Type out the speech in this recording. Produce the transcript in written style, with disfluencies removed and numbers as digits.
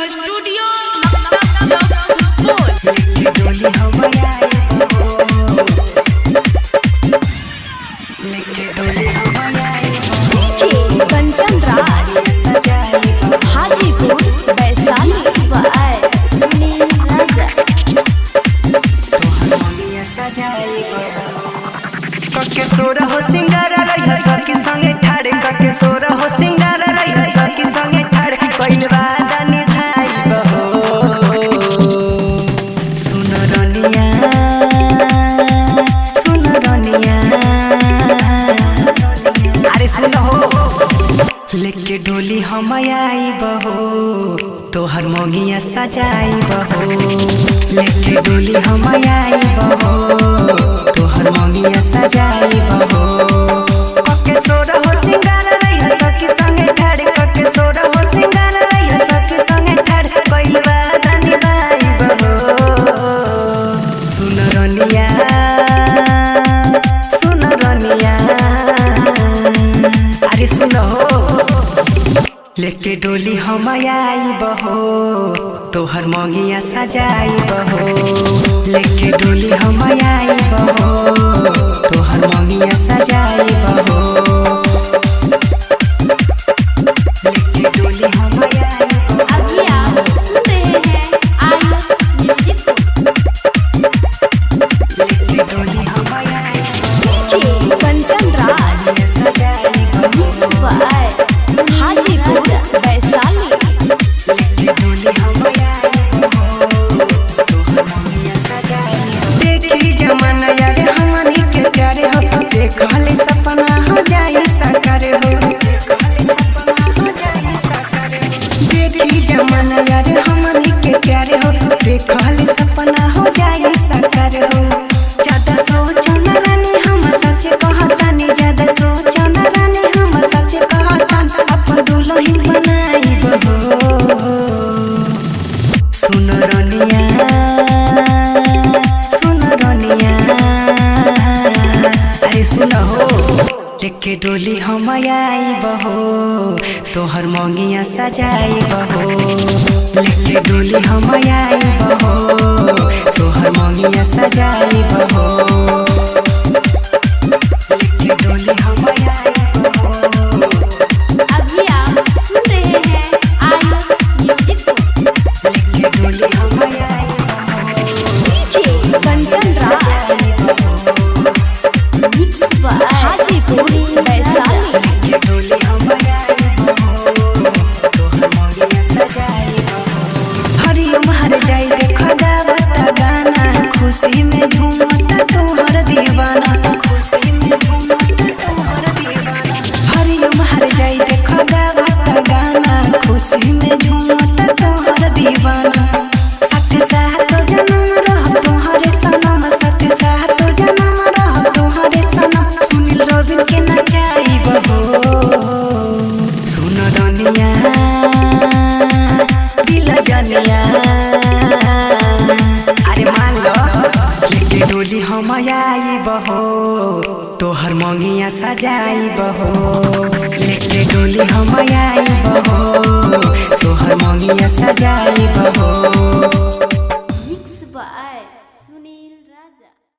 Recording studio डोली हमारा कंचन राज हाजीपुर वैशाली कके सोरा हो सिंगारा रही सखी संगे ठाड़े कके सोरा हो सिंगारा रही सखी संगे ठाड़े पहिल बादानी भाई बहो सुन रनिया अरे सुन हो लेके डोली हम आई बहो तोहर मोगिया सजाई बहो लेके डोली हम आई बहो तोहर मोगिया सजाई बहो कके सोरा हो सिंगार रही सखी संगे ठाड़े कके सोरा हो सिंगार रही सखी संगे ठाड़े पहिल बादानी भाई बहो सुन रनिया अरे सुन हो लेके डोली हम आई बहो तोहर मोगिया सजाई बहो लेके डोली हम आई बहो तोहर मोगिया सजाई बहो लेके डोली हम आई बहो। अभी आप सुन रहे हैं आयुष म्यूजिक लेके डोली हम आई कंचन राज हाजीपुर वैशाली देखी जमाना यार हमनी के प्यारे हो देखले सपना हो जाए साकार हो देखी जमाना यार हमनी के प्यारे हो देखले सपना हो जाए साकार हो ज्यादा सोचो न रानी हम सच कहतानी ज्यादा सोचो न रानी हम सच कहतानी अपन दुल्हन बनाई बहो सुन रनिया अरे सुन हो लेके डोली हम आई बहो तोहर मोगिया सजाई बहो लेके डोली हम आई बहो तोहर मोगिया सजाई बहो लेके डोली हम आई बहो। अभी आप सुन रहे हैं आयुष म्यूजिक लेके डोली हम आई कंचन राज हाजीपुर वैशाली हरिओम हर जाई देखो गावता गाना खुशी में झूमता तोहर दीवाना खुशी में झूमता तोहर दीवाना हरिओम हर जाई देखो गावता गाना खुशी में झूमता तोहर दीवाना सत्य साथ जन्म रह तोहरे सनम सत्य साथ जन्म रह तोहरे सनम सुनील रवि के नचाई बहो सुन रनिया दिल जनिया अरे मान लो लेके डोली हम आई बहो तोहर मोगिया सजाई बहो लेके डोली हम आई बहो तोहर मोगिया सजाई बहो।